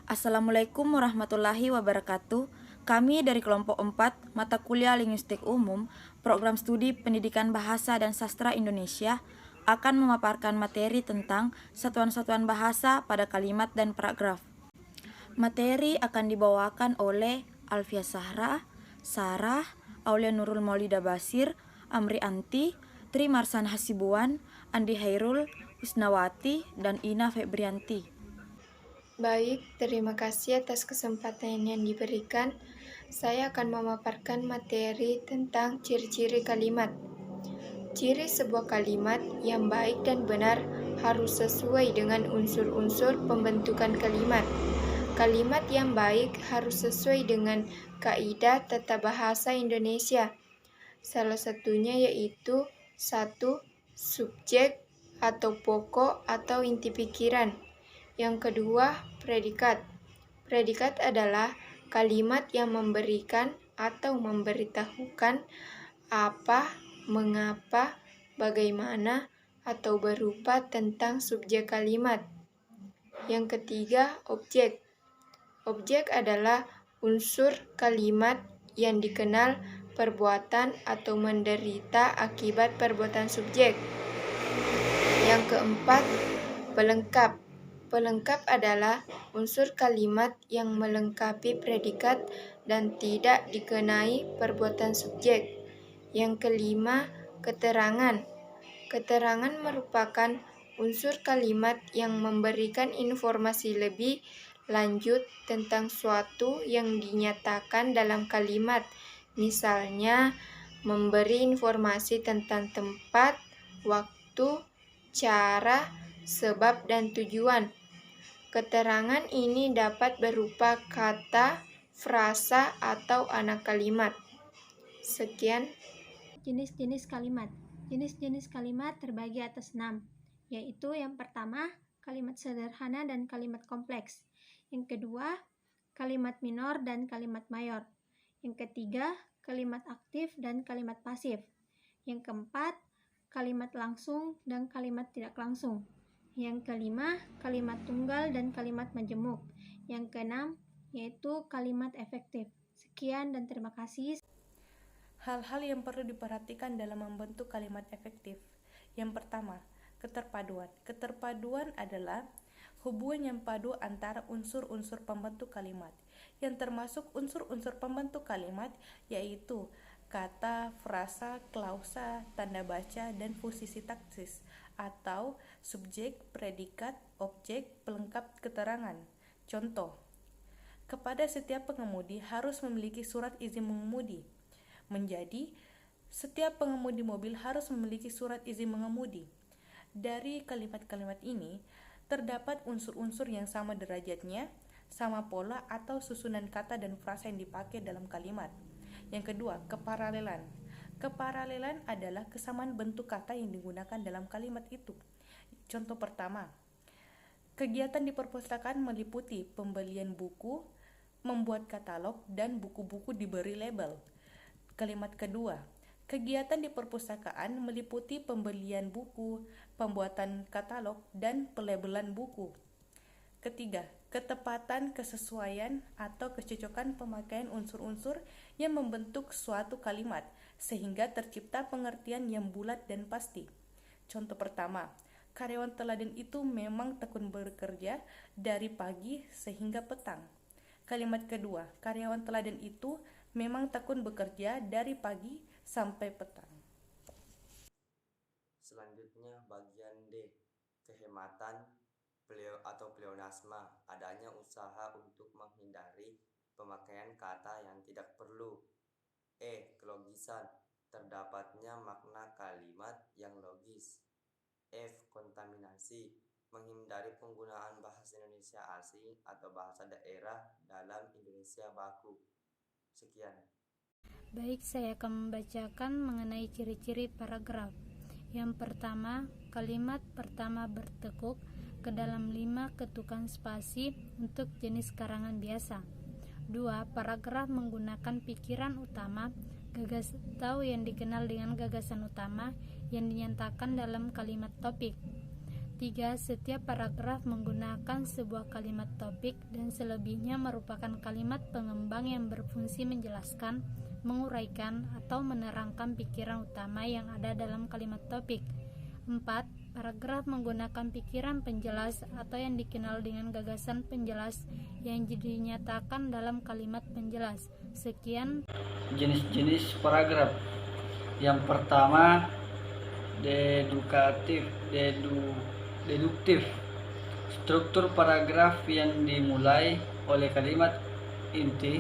Assalamualaikum warahmatullahi wabarakatuh. Kami dari kelompok 4 mata kuliah Linguistik Umum, Program Studi Pendidikan Bahasa dan Sastra Indonesia akan memaparkan materi tentang satuan-satuan bahasa pada kalimat dan paragraf. Materi akan dibawakan oleh Alfia Sahra, Sarah, Aulia Nurul Maulida Basir, Amri Anti, Tri Marsan Hasibuan, Andi Hairul, Wisnawati, dan Ina Febrianti. Baik, terima kasih atas kesempatan yang diberikan. Saya akan memaparkan materi tentang ciri-ciri kalimat. Ciri sebuah kalimat yang baik dan benar harus sesuai dengan unsur-unsur pembentukan kalimat. Kalimat yang baik harus sesuai dengan kaidah tata bahasa Indonesia. Salah satunya yaitu 1. Subjek atau pokok atau inti pikiran. Yang kedua, predikat. Predikat adalah kalimat yang memberikan atau memberitahukan apa, mengapa, bagaimana, atau berupa tentang subjek kalimat. Yang ketiga, objek. Objek adalah unsur kalimat yang dikenal perbuatan atau menderita akibat perbuatan subjek. Yang keempat, pelengkap. Pelengkap adalah unsur kalimat yang melengkapi predikat dan tidak dikenai perbuatan subjek. Yang kelima, keterangan. Keterangan merupakan unsur kalimat yang memberikan informasi lebih lanjut tentang suatu yang dinyatakan dalam kalimat. Misalnya, memberi informasi tentang tempat, waktu, cara, sebab, dan tujuan. Keterangan ini dapat berupa kata, frasa, atau anak kalimat. Sekian. Jenis-jenis kalimat. Jenis-jenis kalimat terbagi atas 6, yaitu yang pertama, kalimat sederhana dan kalimat kompleks. Yang kedua, kalimat minor dan kalimat mayor. Yang ketiga, kalimat aktif dan kalimat pasif. Yang keempat, kalimat langsung dan kalimat tidak langsung. Yang kelima, kalimat tunggal dan kalimat majemuk. Yang keenam, yaitu kalimat efektif. Sekian dan terima kasih. Hal-hal yang perlu diperhatikan dalam membentuk kalimat efektif. Yang pertama, keterpaduan. Keterpaduan adalah hubungan yang padu antara unsur-unsur pembentuk kalimat, yang termasuk unsur-unsur pembentuk kalimat yaitu kata, frasa, klausa, tanda baca, dan fungsi sintaksis atau subjek, predikat, objek, pelengkap keterangan. Contoh, kepada setiap pengemudi harus memiliki surat izin mengemudi. Menjadi, setiap pengemudi mobil harus memiliki surat izin mengemudi. Dari kalimat-kalimat ini, terdapat unsur-unsur yang sama derajatnya, sama pola atau susunan kata dan frasa yang dipakai dalam kalimat. Yang kedua, keparalelan. Keparalelan adalah kesamaan bentuk kata yang digunakan dalam kalimat itu. Contoh pertama, kegiatan di perpustakaan meliputi pembelian buku, membuat katalog, dan buku-buku diberi label. Kalimat kedua, kegiatan di perpustakaan meliputi pembelian buku, pembuatan katalog, dan pelabelan buku. Ketiga, ketepatan, kesesuaian, atau kecocokan pemakaian unsur-unsur yang membentuk suatu kalimat, sehingga tercipta pengertian yang bulat dan pasti. Contoh pertama, karyawan teladan itu memang tekun bekerja dari pagi sehingga petang. Kalimat kedua, karyawan teladan itu memang tekun bekerja dari pagi sampai petang. Selanjutnya bagian D, kehematan atau pleonasma, adanya usaha untuk menghindari pemakaian kata yang tidak perlu. E, kelogisan, terdapatnya makna kalimat yang logis. F, kontaminasi, menghindari penggunaan bahasa Indonesia asing atau bahasa daerah dalam Indonesia baku. Sekian. Baik, saya akan membacakan mengenai ciri-ciri paragraf. Yang pertama, kalimat pertama bertekuk ke dalam 5 ketukan spasi untuk jenis karangan biasa. 2. Paragraf menggunakan pikiran utama atau yang dikenal dengan gagasan utama yang dinyatakan dalam kalimat topik. 3. Setiap paragraf menggunakan sebuah kalimat topik dan selebihnya merupakan kalimat pengembang yang berfungsi menjelaskan, menguraikan, atau menerangkan pikiran utama yang ada dalam kalimat topik. 4. Paragraf menggunakan pikiran penjelas atau yang dikenal dengan gagasan penjelas yang dinyatakan dalam kalimat penjelas. Sekian. Jenis-jenis paragraf. Yang pertama, deduktif. Struktur paragraf yang dimulai oleh kalimat inti,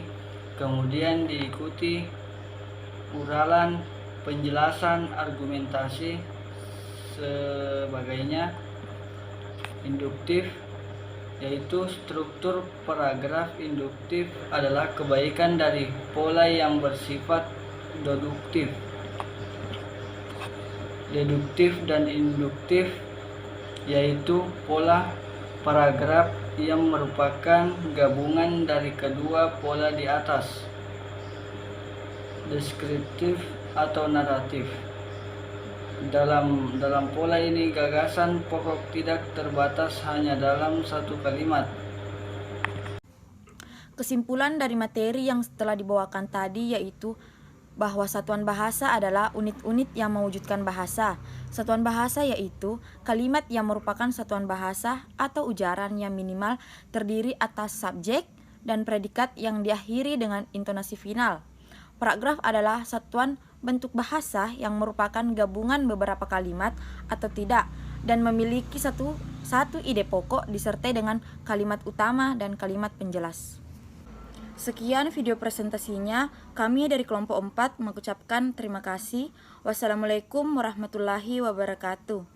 kemudian diikuti uralan, penjelasan, argumentasi, sebagainya. Induktif, yaitu struktur paragraf induktif adalah kebaikan dari pola yang bersifat deduktif. Deduktif dan induktif, yaitu pola paragraf yang merupakan gabungan dari kedua pola di atas. Deskriptif atau naratif. Dalam pola ini gagasan pokok tidak terbatas hanya dalam satu kalimat. Kesimpulan dari materi yang telah dibawakan tadi yaitu bahwa satuan bahasa adalah unit-unit yang mewujudkan bahasa. Satuan bahasa yaitu kalimat yang merupakan satuan bahasa atau ujaran yang minimal terdiri atas subjek dan predikat yang diakhiri dengan intonasi final. Paragraf adalah satuan bentuk bahasa yang merupakan gabungan beberapa kalimat atau tidak dan memiliki satu ide pokok disertai dengan kalimat utama dan kalimat penjelas. Sekian video presentasinya. Kami dari kelompok 4 mengucapkan terima kasih. Wassalamualaikum warahmatullahi wabarakatuh.